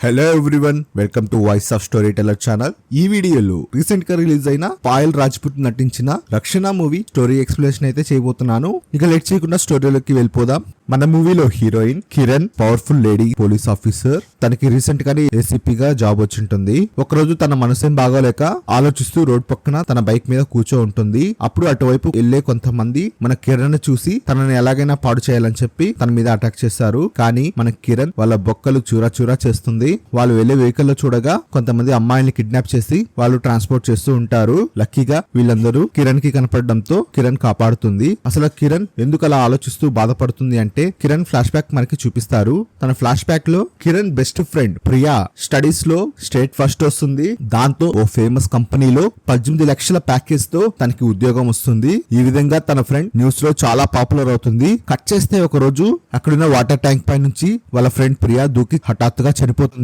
Hello everyone, welcome to voice of story teller channel. ఈ వీడియోలో recent గా release అయిన పాయల్ రాజ్పుత్ నటించిన రక్షణ మూవీ స్టోరీ ఎక్స్ప్లెనేషన్ అయితే చేయబోతున్నాను. ఇక లేట్ చేయకుండా స్టోరీలోకి వెళ్ళిపోదాం. మన మూవీలో heroine Kiran powerful lady police officer. తనకి రీసెంట్ గానే ఏసీపీగా జాబ్ వచ్చింటుంది. ఒకరోజు తన మనసేం బాగోలేక ఆలోచిస్తూ రోడ్ పక్కన తన బైక్ మీద కూర్చో ఉంటుంది. అప్పుడు అటువైపు వెళ్లే కొంతమంది మన కిరణ్ చూసి తనని ఎలాగైనా పాడు చేయాలని చెప్పి తన మీద అటాక్ చేశారు. కానీ మన కిరణ్ వాళ్ళ బొక్కలు చూరా చూరా చేస్తుంది. వాళ్ళు వెళ్లే వెహికల్ లో చూడగా కొంతమంది అమ్మాయిల్ని కిడ్నాప్ చేసి వాళ్ళు ట్రాన్స్పోర్ట్ చేస్తూ ఉంటారు. లక్కీగా వీళ్ళందరూ కిరణ్ కి కనపడడంతో కిరణ్ కాపాడుతుంది. అసలు కిరణ్ ఎందుకు అలా ఆలోచిస్తూ బాధపడుతుంది అంటే కిరణ్ ఫ్లాష్ బ్యాక్ మనకి చూపిస్తారు. తన ఫ్లాష్ బ్యాక్ లో Kiran best friend Priya studies లో స్టేట్ ఫస్ట్ వస్తుంది. దాంతో ఓ ఫేమస్ కంపెనీలో 18 లక్షల ప్యాకేజ్ తో తనకి ఉద్యోగం వస్తుంది. ఈ విధంగా తన ఫ్రెండ్ న్యూస్ లో చాలా పాపులర్ అవుతుంది. కట్ చేస్తే ఒక రోజు అక్కడున్న వాటర్ ట్యాంక్ పై నుంచి వాళ్ళ ఫ్రెండ్ ప్రియా దూకి హఠాత్తుగా చనిపోతుంది.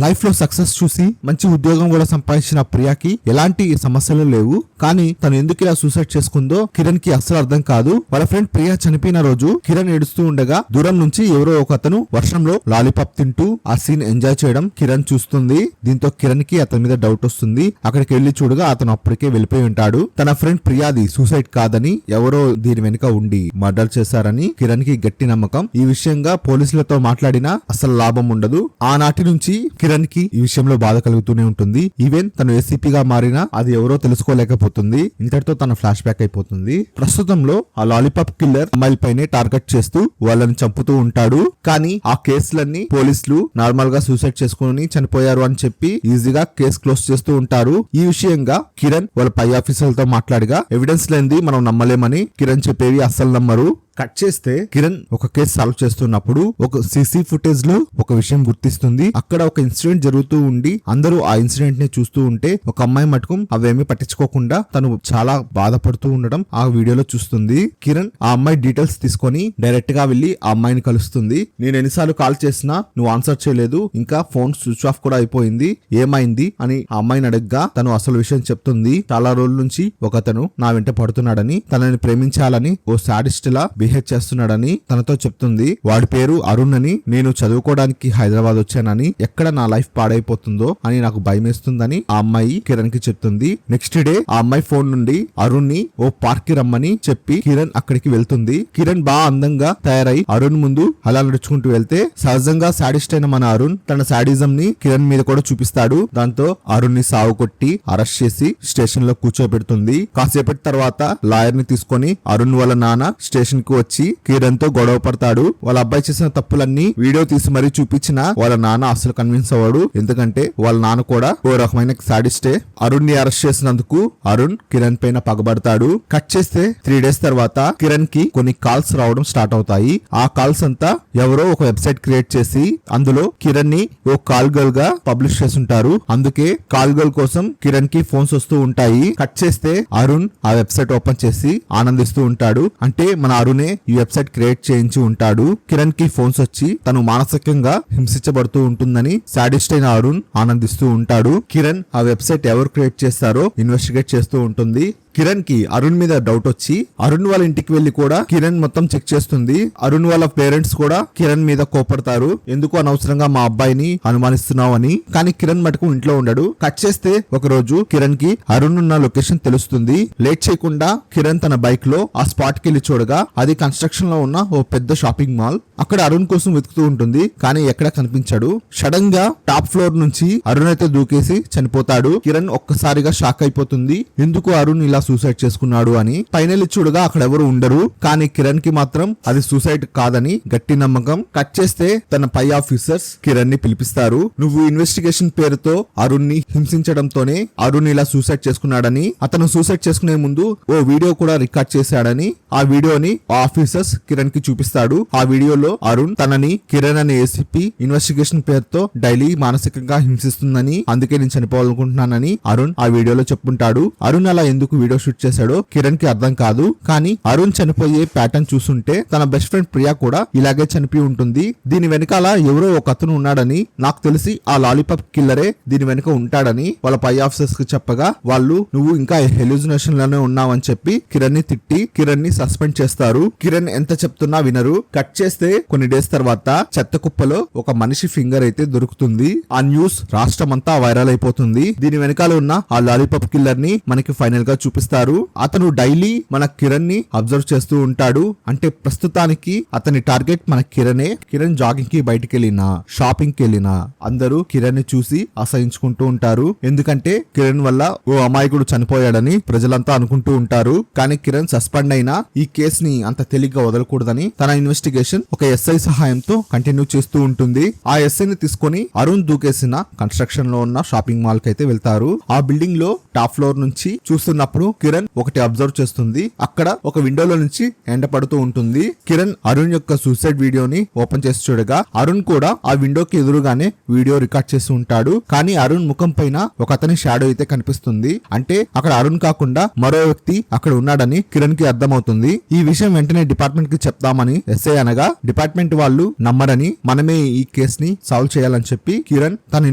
లైఫ్ లో సక్సెస్ చూసి మంచి ఉద్యోగం కూడా సంపాదించిన ప్రియాకి ఎలాంటి సమస్యలు లేవు. కానీ తను ఎందుకు ఇలా సూసైడ్ చేసుకుందో కిరణ్ కి అస్సలు అర్థం కాదు. వాళ్ళ ఫ్రెండ్ ప్రియా చనిపోయిన రోజు కిరణ్ ఏడుస్తూ ఉండగా దూరం నుంచి ఎవరో ఒక అతను వర్షంలో లాలీపాప్ తింటూ ఆ సీన్ ఎంజాయ్ చేయడం కిరణ్ చూస్తుంది. దీంతో కిరణ్ కి అతని మీద డౌట్ వస్తుంది. అక్కడికి వెళ్లి చూడగా అతను అప్పటికే వెళ్ళిపోయి ఉంటాడు. తన ఫ్రెండ్ ప్రియాది సూసైడ్ కాదని ఎవరో దీని వెనుక ఉండి మర్డర్ చేశారని కిరణ్ కి గట్టి నమ్మకం. ఈ విషయంగా పోలీసులతో మాట్లాడినా అసలు లాభం ఉండదు. ఆనాటి నుంచి కిరణ్ కి ఈ విషయంలో బాధ కలుగుతూనే ఉంటుంది. ఈవెన్ తను ఏసీపీగా మారినా అది ఎవరో తెలుసుకోలేకపోతుంది. ఇంతటితో తన ఫ్లాష్ బ్యాక్ అయిపోతుంది. ప్రస్తుతంలో ఆ లాలీపాప్ కిల్లర్ అమ్మాయిల పైనే టార్గెట్ చేస్తూ వాళ్ళని చంపుతూ ఉంటాడు. కానీ ఆ కేసులన్నీ పోలీసులు నార్మల్ గా సూసైడ్ చేసుకుని చనిపోయారు అని చెప్పి ఈజీగా కేసు క్లోజ్ చేస్తూ ఉంటారు. ఈ విషయంగా కిరణ్ వాళ్ళ పై ఆఫీసర్లతో మాట్లాడగా ఎవిడెన్స్ లేనిది మనం నమ్మలేమని కిరణ్ చెప్పేవి అస్సలు నమ్మరు. కట్ చేస్తే కిరణ్ ఒక కేసు సాల్వ్ చేస్తున్నప్పుడు ఒక సీసీ ఫుటేజ్ లో ఒక విషయం గుర్తిస్తుంది. అక్కడ ఒక ఇన్సిడెంట్ జరుగుతూ ఉండి అందరూ ఆ ఇన్సిడెంట్ ని చూస్తూ ఉంటే ఒక అమ్మాయి మటుకు అవేమీ పట్టించుకోకుండా తను చాలా బాధపడుతూ ఉండడం ఆ వీడియోలో చూస్తుంది. కిరణ్ ఆ అమ్మాయి డీటెయిల్స్ తీసుకొని డైరెక్ట్ గా వెళ్లి ఆ అమ్మాయిని కలుస్తుంది. నేను ఎన్నిసార్లు కాల్ చేసినా నువ్వు ఆన్సర్ చేయలేదు, ఇంకా ఫోన్ స్విచ్ ఆఫ్ కూడా అయిపోయింది, ఏమైంది అని ఆ అమ్మాయిని అడగగా తను అసలు విషయం చెప్తుంది. చాలా రోజుల నుంచి ఒకతను నా వెంట పడుతున్నాడని, తనని ప్రేమించాలని ఓ సాడిస్ట్ లా బిహేవ్ చేస్తున్నాడని తనతో చెప్తుంది. వాడి పేరు అరుణ్ అని, నేను చదువుకోవడానికి హైదరాబాద్ వచ్చానని, ఎక్కడ నా లైఫ్ పాడైపోతుందో అని నాకు భయమేస్తుందని ఆ అమ్మాయి కిరణ్ కి చెప్తుంది. నెక్స్ట్ డే ఆ అమ్మాయి ఫోన్ నుండి అరుణ్ ని ఓ పార్క్ కి రమ్మని చెప్పి కిరణ్ అక్కడికి వెళ్తుంది. కిరణ్ బాగా అందంగా తయారై అరుణ్ ముందు అలా నడుచుకుంటూ వెళ్తే సహజంగా సాడిస్ట్ అయిన మన అరుణ్ తన సాడిజం ని కిరణ్ మీద కూడా చూపిస్తాడు. దాంతో అరుణ్ ని సాగు కొట్టి అరెస్ట్ చేసి స్టేషన్ లో కూర్చోబెడుతుంది. కాసేపటి తర్వాత లాయర్ ని తీసుకొని అరుణ్ వాళ్ళ నాన్న స్టేషన్ కు వచ్చి కిరణ్ తో గొడవ పడతాడు. వాళ్ళ అబ్బాయి చేసిన తప్పులన్నీ వీడియో తీసి మరీ చూపించిన వాళ్ళ నాన్న అసలు కన్విన్స్ అవ్వడు. ఎందుకంటే వాళ్ళ నాన్న కూడా ఓ రకమైన సాడిస్టే. అరుణ్ ని అరెస్ట్ చేసినందుకు అరుణ్ కిరణ్ పైన పగబడతాడు. కట్ చేస్తే 3 days తర్వాత కిరణ్ కి కొన్ని కాల్స్ రావడం స్టార్ట్ అవుతాయి. ఆ కాల్స్ అంతా ఎవరో ఒక వెబ్సైట్ క్రియేట్ చేసి అందులో కిరణ్ ని ఓ కాల్ గర్ల్ గా పబ్లిష్ చేస్తుంటారు. అందుకే కాల్ గర్ల్ కోసం కిరణ్ కి ఫోన్స్ వస్తూ ఉంటాయి. కట్ చేస్తే అరుణ్ ఆ వెబ్సైట్ ఓపెన్ చేసి ఆనందిస్తూ ఉంటాడు. అంటే మన అరుణే ఈ వెబ్సైట్ క్రియేట్ చేయించి ఉంటాడు. కిరణ్ కి ఫోన్స్ వచ్చి తను మానసికంగా హింసించబడుతూ ఉంటుందని సాడిస్ట్ అయిన అరుణ్ ఆనందిస్తూ ఉంటాడు. కిరణ్ ఆ వెబ్సైట్ ఎవరు క్రియేట్ చేస్తారో ఇన్వెస్టిగేట్ చేస్తూ ఉంటుంది. కిరణ్ కి అరుణ్ మీద డౌట్ వచ్చి అరుణ్ వాళ్ళ ఇంటికి వెళ్లి కూడా కిరణ్ మొత్తం చెక్ చేస్తుంది. అరుణ్ వాళ్ళ పేరెంట్స్ కూడా కిరణ్ మీద కోపడతారు. ఎందుకు అనవసరంగా మా అబ్బాయిని అనుమానిస్తున్నావు అని. కానీ కిరణ్ మటుకు ఇంట్లో ఉండడు. కట్ చేస్తే ఒక రోజు కిరణ్ కి అరుణ్ ఉన్న లొకేషన్ తెలుస్తుంది. లేట్ చేయకుండా కిరణ్ తన బైక్ లో ఆ స్పాట్ కి వెళ్లి చూడగా అది కన్స్ట్రక్షన్ లో ఉన్న ఓ పెద్ద షాపింగ్ మాల్. అక్కడ అరుణ్ కోసం వెతుకుతూ ఉంటుంది. కానీ ఎక్కడ కనిపించాడు. సడన్ గా టాప్ ఫ్లోర్ నుంచి అరుణ్ అయితే దూకేసి చనిపోతాడు. కిరణ్ ఒక్కసారిగా షాక్ అయిపోతుంది. ఎందుకు అరుణ్ ఇలా సూసైడ్ చేసుకున్నాడు అని. ఫైనల్లీ చూడగా అక్కడ ఎవరు ఉండరు. కానీ కిరణ్ కి మాత్రం అది సూసైడ్ కాదని గట్టి నమ్మకం. కట్ చేస్తే తన పై ఆఫీసర్స్ కిరణ్ ని పిలిపిస్తారు. నువ్వు ఇన్వెస్టిగేషన్ పేరుతో అరుణ్ ని హింసించడంతోనే అరుణ్ ఇలా సూసైడ్ చేసుకున్నాడని, అతను సూసైడ్ చేసుకునే ముందు ఓ వీడియో కూడా రికార్డ్ చేశాడని ఆ వీడియోని ఆఫీసర్స్ కిరణ్ కి చూపిస్తాడు. ఆ వీడియోలో అరుణ్ తనని కిరణ్ అనే ఏసీపీ ఇన్వెస్టిగేషన్ పేరుతో డైలీ మానసికంగా హింసిస్తుందని, అందుకే నేను చనిపోవాలనుకుంటున్నానని అరుణ్ ఆ వీడియోలో చెప్పుంటాడు. అరుణ్ అలా ఎందుకు వీడియో షూట్ చేశాడో కిరణ్ కి అర్థం కాదు. కానీ అరుణ్ చనిపోయే ప్యాటర్న్ చూస్తుంటే తన బెస్ట్ ఫ్రెండ్ ప్రియా కూడా ఇలాగే చనిపోయి ఉంటుంది. దీని వెనకాల ఎవరో ఒక అతను ఉన్నాడని, నాకు తెలిసి ఆ లాలీపాప్ కిల్లరే దీని వెనక ఉంటాడని వాళ్ళ పై ఆఫీసర్స్ కి చెప్పగా వాళ్ళు నువ్వు ఇంకా హెల్యూజినేషన్ లోనే ఉన్నావని చెప్పి కిరణ్ ని తిట్టి కిరణ్ ని సస్పెండ్ చేస్తారు. కిరణ్ ఎంత చెప్తున్నా వినరు. కట్ చేస్తే కొన్ని డేస్ తర్వాత చెత్త కుప్పలో ఒక మనిషి ఫింగర్ అయితే దొరుకుతుంది. ఆ న్యూస్ రాష్ట్రమంతా వైరల్ అయిపోతుంది. దీని వెనకాల ఉన్న ఆ లాలీపాప్ కిల్లర్ ని మనకి ఫైనల్ గా చూపిస్తారు. అతను డైలీ మన కిరణ్ ని అబ్జర్వ్ చేస్తూ ఉంటాడు. అంటే ప్రస్తుతానికి అతని టార్గెట్ మన కిరణే. కిరణ్ జాగింగ్ కి బయటికి వెళ్ళినా, షాపింగ్ కి వెళ్ళినా అందరూ కిరణ్ ని చూసి అసహించుకుంటూ ఉంటారు. ఎందుకంటే కిరణ్ వల్ల ఓ అమాయకుడు చనిపోయాడని ప్రజలంతా అనుకుంటూ ఉంటారు. కానీ కిరణ్ సస్పెండ్ అయినా ఈ కేసు ని అంత తేలిగ్గా వదలకూడదని తన ఇన్వెస్టిగేషన్ ఒక ఎస్ఐ సహాయంతో కంటిన్యూ చేస్తూ ఉంటుంది. ఆ ఎస్ఐ ని తీసుకొని అరుణ్ దూకేసిన కన్స్ట్రక్షన్ లో ఉన్న షాపింగ్ మాల్ కి అయితే వెళ్తారు. ఆ బిల్డింగ్ లో టాప్ ఫ్లోర్ నుంచి చూస్తున్నప్పుడు కిరణ్ ఒకటి అబ్జర్వ్ చేస్తుంది. అక్కడ ఒక విండోలో నుంచి ఎండ పడుతూ ఉంటుంది. కిరణ్ అరుణ్ యొక్క సూసైడ్ వీడియోని ఓపెన్ చేసి చూడగా అరుణ్ కూడా ఆ విండోకి ఎదురుగానే వీడియో రికార్డ్ చేసి ఉంటాడు. కానీ అరుణ్ ముఖం పైన ఒక అతని షాడో అయితే కనిపిస్తుంది. అంటే అక్కడ అరుణ్ కాకుండా మరో వ్యక్తి అక్కడ ఉన్నాడని కిరణ్ కి అర్థమవుతుంది. ఈ విషయం వెంటనే డిపార్ట్మెంట్ కి చెప్తామని ఎస్ఐ అనగా డిపార్ట్మెంట్ వాళ్ళు నమ్మరని, మనమే ఈ కేస్ ని సాల్వ్ చేయాలని చెప్పి కిరణ్ తన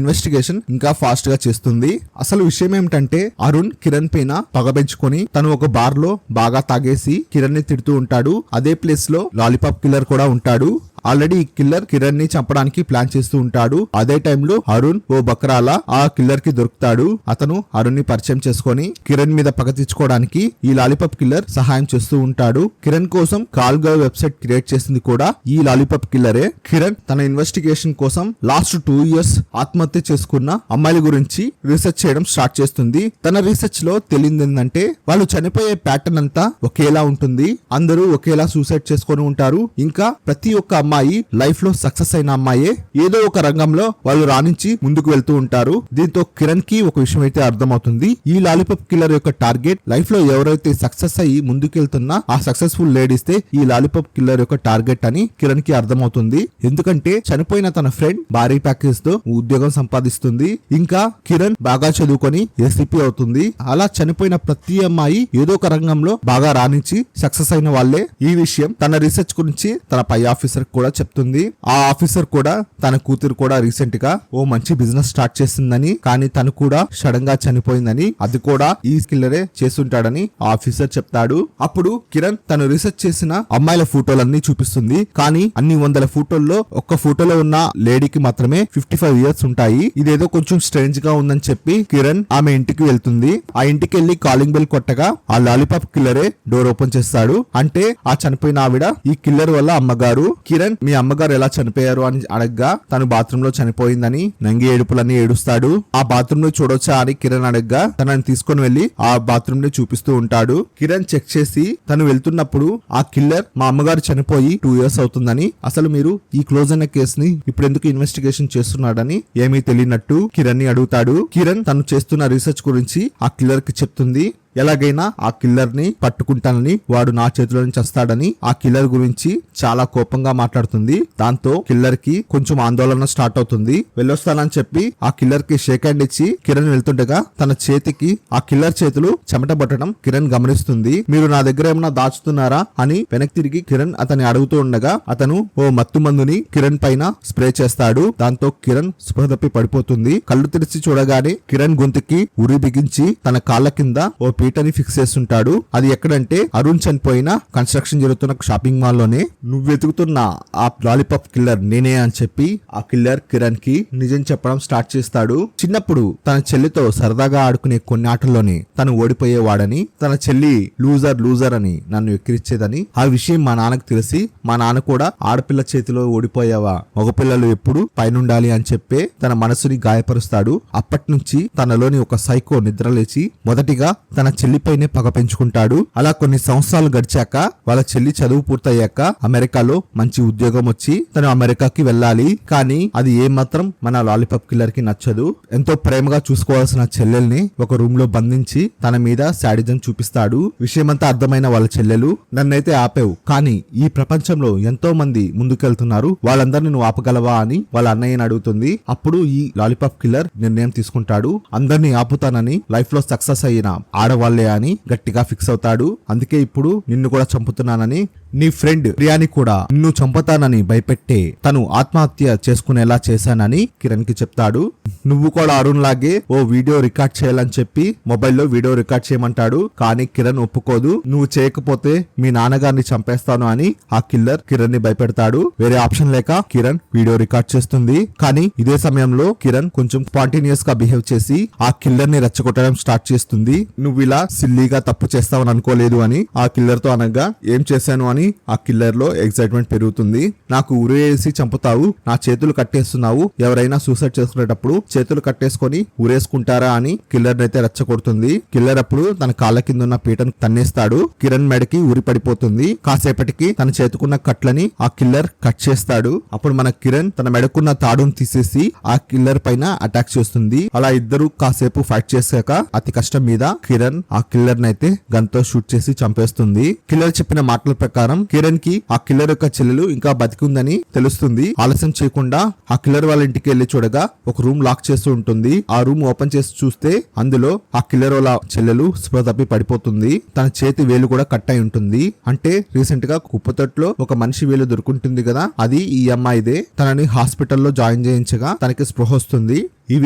ఇన్వెస్టిగేషన్ ఇంకా ఫాస్ట్ గా చేస్తుంది. అసలు విషయం ఏమిటంటే అరుణ్ కిరణ్ పైన పగ పెంచుకొని తను ఒక బార్ లో బాగా తాగేసి కిరణ్ ని తిడుతూ ఉంటాడు. అదే ప్లేస్ లో లాలీపాప్ కిల్లర్ కూడా ఉంటాడు. ఆల్రెడీ ఈ కిల్లర్ కిరణ్ ని చంపడానికి ప్లాన్ చేస్తూ ఉంటాడు. అదే టైంలో అరుణ్ ఓ బక్రాలా ఆ కిల్లర్ కి దొరుకుతాడు. అతను అరుణ్ ని పరిచయం చేసుకొని కిరణ్ మీద పగ తీర్చుకోవడానికి ఈ లాలీపాప్ కిల్లర్ సహాయం చేస్తూ ఉంటాడు. కిరణ్ కోసం కాల్ గర్ల్ వెబ్సైట్ క్రియేట్ చేసింది కూడా ఈ లాలీపాప్ కిల్లరే. కిరణ్ తన ఇన్వెస్టిగేషన్ కోసం లాస్ట్ 2 years ఆత్మహత్య చేసుకున్న అమ్మాయిల గురించి రీసెర్చ్ చేయడం స్టార్ట్ చేస్తుంది. తన రీసెర్చ్ లో తెలియంది ఏంటంటే వాళ్ళు చనిపోయే ప్యాటర్న్ అంతా ఒకేలా ఉంటుంది. అందరూ ఒకేలా సూసైడ్ చేసుకొని ఉంటారు. ఇంకా ప్రతి ఒక్క అమ్మాయి లైఫ్ లో సక్సెస్ అయిన అమ్మాయే ఏదో ఒక రంగంలో వాళ్ళు రాణించి ముందుకు వెళ్తూ ఉంటారు. దీంతో కిరణ్ కి ఒక విషయం అయితే అర్థమవుతుంది. ఈ లాలీపాప్ కిల్లర్ యొక్క టార్గెట్ లైఫ్ లో ఎవరైతే సక్సెస్ అయ్యి ముందుకెళ్తున్నా ఆ సక్సెస్ఫుల్ లేడీస్ ఈ లాలీపాప్ కిల్లర్ యొక్క టార్గెట్ అని కిరణ్ కి అర్థమవుతుంది. ఎందుకంటే చనిపోయిన తన ఫ్రెండ్ భారీ ప్యాకేజ్ తో ఉద్యోగం సంపాదిస్తుంది. ఇంకా కిరణ్ బాగా చదువుకొని ఏసీపీ అవుతుంది. అలా చనిపోయిన ప్రతి అమ్మాయి ఏదో ఒక రంగంలో బాగా రాణించి సక్సెస్ అయిన వాళ్ళే. ఈ విషయం తన రీసెర్చ్ గురించి తన పై ఆఫీసర్ కూడా చెప్తుంది. ఆ ఆఫీసర్ కూడా తన కూతురు కూడా రీసెంట్ గా ఓ మంచి బిజినెస్ స్టార్ట్ చేసిందని, కానీ తను కూడా సడన్ గా చనిపోయిందని, అది కూడా ఈ కిల్లరే చేస్తుంటాడని ఆ ఆఫీసర్ చెప్తాడు. అప్పుడు కిరణ్ తను రీసెర్చ్ చేసిన అమ్మాయిల ఫోటోలన్నీ చూపిస్తుంది. కానీ అన్ని 100 ఫోటోల్లో ఒక్క ఫోటోలో ఉన్న లేడీకి మాత్రమే 55 years ఉంటాయి. ఇదేదో కొంచెం స్ట్రేంజ్ గా ఉందని చెప్పి కిరణ్ ఆమె ఇంటికి వెళ్తుంది. ఆ ఇంటికి వెళ్లి కాలింగ్ బెల్ కొట్టగా ఆ లాలీపాప్ కిల్లరే డోర్ ఓపెన్ చేస్తాడు. అంటే ఆ చనిపోయిన ఆవిడ ఈ కిల్లర్ వల్ల అమ్మగారు. కిరణ్ మీ అమ్మగారు ఎలా చనిపోయారు అని అడగ్గా తను బాత్రూమ్ లో చనిపోయిందని నంగి ఏడుపులని ఏడుస్తాడు. ఆ బాత్రూమ్ లో చూడొచ్చా అని కిరణ్ అడగ్గా తనని తీసుకొని వెళ్లి ఆ బాత్రూమ్ ని చూపిస్తూ ఉంటాడు. కిరణ్ చెక్ చేసి తను వెళ్తున్నప్పుడు ఆ కిల్లర్ మా అమ్మగారు చనిపోయి 2 years అవుతుందని, అసలు మీరు ఈ క్లోజ్ అయిన కేసుని ఇప్పుడు ఎందుకు ఇన్వెస్టిగేషన్ చేస్తున్నాడని ఏమీ తెలియనట్టు కిరణ్ ని అడుగుతాడు. కిరణ్ తను చేస్తున్న రీసెర్చ్ గురించి ఆ కిల్లర్ కి చెప్తుంది. ఎలాగైనా ఆ కిల్లర్ ని పట్టుకుంటానని, వాడు నా చేతిలో నుంచి వస్తాడని ఆ కిల్లర్ గురించి చాలా కోపంగా మాట్లాడుతుంది. దాంతో కిల్లర్ కి కొంచెం ఆందోళన స్టార్ట్ అవుతుంది. వెళ్ళొస్తానని చెప్పి ఆ కిల్లర్ కి షేక్ హ్యాండ్ ఇచ్చి కిరణ్ వెళ్తుండగా తన చేతికి ఆ కిల్లర్ చేతులు చెమట పట్టడం కిరణ్ గమనిస్తుంది. మీరు నా దగ్గర ఏమైనా దాచుతున్నారా అని వెనక్కి తిరిగి కిరణ్ అతన్ని అడుగుతూ ఉండగా అతను ఓ మత్తు మందుని కిరణ్ పైన స్ప్రే చేస్తాడు. దాంతో కిరణ్ స్పృహ తప్పి పడిపోతుంది. కళ్ళు తెరిచి చూడగానే కిరణ్ గొంతుకి ఉరి బిగించి తన కాళ్ళ కింద ఓ పీటని ఫిక్స్ చేస్తుంటాడు. అది ఎక్కడంటే అరుణ్ చనిపోయిన కన్స్ట్రక్షన్ జరుగుతున్న షాపింగ్ మాల్ లోనే. నువ్వు వెతుకుతున్న ఆ లాలీపాప్ కిల్లర్ నేనే అని చెప్పి ఆ కిల్లర్ కిరణ్ కి నిజం చెప్పడం స్టార్ట్ చేస్తాడు. చిన్నప్పుడు తన చెల్లితో సరదాగా ఆడుకునే కొన్ని ఆటల్లోనే తను ఓడిపోయేవాడని, తన చెల్లి లూజర్ అని నన్ను ఎక్కిరిచ్చేదని, ఆ విషయం మా నాన్నకు తెలిసి మా నాన్న కూడా ఆడపిల్ల చేతిలో ఓడిపోయావా, మగపిల్లలు ఎప్పుడు పైనుండాలి అని చెప్పే తన మనసుని గాయపరుస్తాడు. అప్పటి నుంచి తనలోని ఒక సైకో నిద్రలేచి మొదటిగా తన చెల్లిపైనే పగ పెంచుకుంటాడు. అలా కొన్ని సంవత్సరాలు గడిచాక వాళ్ళ చెల్లి చదువు పూర్తయ్యాక అమెరికాలో మంచి ఉద్యోగం వచ్చి తను అమెరికాకి వెళ్ళాలి. కానీ అది ఏమాత్రం మన లాలీపాప్ కిల్లర్ కి నచ్చదు. ఎంతో ప్రేమగా చూసుకోవాల్సిన చెల్లెల్ని ఒక రూమ్ లో బంధించి తన మీద శాడిజం చూపిస్తాడు. విషయమంతా అర్థమైన వాళ్ళ చెల్లెలు, నన్నైతే ఆపేవు, కానీ ఈ ప్రపంచంలో ఎంతో మంది ముందుకెళ్తున్నారు, వాళ్ళందరినీ నువ్వు ఆపగలవా అని వాళ్ళ అన్నయ్యని అడుగుతుంది. అప్పుడు ఈ లాలీపాప్ కిల్లర్ నిర్ణయం తీసుకుంటాడు. అందరినీ ఆపుతానని, లైఫ్ లో సక్సెస్ అయిన ఆడవాళ్లే అని గట్టిగా ఫిక్స్ అవుతాడు. అందుకే ఇప్పుడు నిన్ను కూడా చంపుతున్నానని నీ ఫ్రెండ్ ప్రియాని కూడా నిన్ను చంపుతానని భయపెట్టే తను ఆత్మహత్య చేసుకునేలా చేశానని కిరణ్ కి చెప్తాడు. నువ్వు కూడా అరుణ్ లాగే ఓ వీడియో రికార్డ్ చేయాలని చెప్పి మొబైల్లో వీడియో రికార్డ్ చేయమంటాడు. కానీ కిరణ్ ఒప్పుకోదు. నువ్వు చేయకపోతే మీ నాన్నగారిని చంపేస్తాను అని ఆ కిల్లర్ కిరణ్ ని భయపెడతాడు. వేరే ఆప్షన్ లేక కిరణ్ వీడియో రికార్డ్ చేస్తుంది. కానీ ఇదే సమయంలో కిరణ్ కొంచెం స్పాంటేనియస్ గా బిహేవ్ చేసి ఆ కిల్లర్ ని రెచ్చగొట్టడం స్టార్ట్ చేస్తుంది. నువ్వు ఇలా సిల్లీగా తప్పు చేస్తావని అనుకోలేదు అని ఆ కిల్లర్ తో అనగా ఏం చేశాను అని ఆ కిల్లర్ లో ఎక్సైట్మెంట్ పెరుగుతుంది. నాకు ఉరేసి చంపుతావు, నా చేతులు కట్టేస్తున్నావు, ఎవరైనా సూసైడ్ చేసుకునేటప్పుడు చేతులు కట్టేసుకొని ఉరేసుకుంటారా అని కిల్లర్ అయితే రెచ్చగొడుతుంది. కిల్లర్ అప్పుడు తన కాళ్ళ కింద ఉన్న పీటను తన్నేస్తాడు. కిరణ్ మెడకి ఉరి పడిపోతుంది. కాసేపటికి తన చేతుకున్న కట్లని ఆ కిల్లర్ కట్ చేస్తాడు. అప్పుడు మన కిరణ్ తన మెడకున్న తాడును తీసేసి ఆ కిల్లర్ పైన అటాక్ చేస్తుంది. అలా ఇద్దరు కాసేపు ఫైట్ చేశాక అతి కష్టం మీద కిరణ్ ఆ కిల్లర్ నైతే గన్ తో షూట్ చేసి చంపేస్తుంది. కిల్లర్ చెప్పిన మాటల ప్రకారం కిరణ్ కి ఆ కిల్లర్ యొక్క చెల్లెలు ఇంకా బతికుందని తెలుస్తుంది. ఆలస్యం చేయకుండా ఆ కిల్లర్ వాళ్ళ ఇంటికి వెళ్లి చూడగా ఒక రూమ్ లాక్ చేస్తూ ఉంటుంది. ఆ రూమ్ ఓపెన్ చేసి చూస్తే అందులో ఆ కిల్లర్ వాళ్ళ చెల్లెలు స్పృహ తప్పి పడిపోతుంది. తన చేతి వేలు కూడా కట్ అయి ఉంటుంది. అంటే రీసెంట్ గా కుప్పతొట్లో ఒక మనిషి వేలు దొరుకుంటుంది కదా, అది ఈ అమ్మాయిదే. తనని హాస్పిటల్లో జాయిన్ చేయించగా తనకి స్పృహ వస్తుంది. ఈ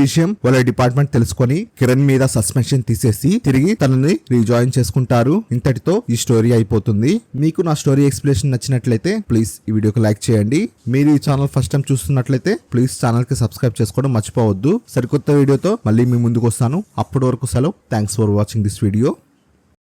విషయం వాళ్ళ డిపార్ట్మెంట్ తెలుసుకొని కిరణ్ మీద సస్పెన్షన్ తీసేసి తిరిగి తనని రీజాయిన్ చేసుకుంటారు. ఇంతటితో ఈ స్టోరీ అయిపోతుంది. మీకు నా స్టోరీ ఎక్స్ప్లెనేషన్ నచ్చినట్లయితే ప్లీజ్ ఈ వీడియోకి లైక్ చేయండి. మీరు ఈ ఛానల్ ఫస్ట్ టైం చూస్తున్నట్లయితే ప్లీజ్ ఛానల్ కి సబ్స్క్రైబ్ చేసుకోవడం మర్చిపోవద్దు. సరికొత్త వీడియోతో మళ్ళీ మీ ముందుకు వస్తాను. అప్పటి వరకు సెలవు. Thanks for watching this video.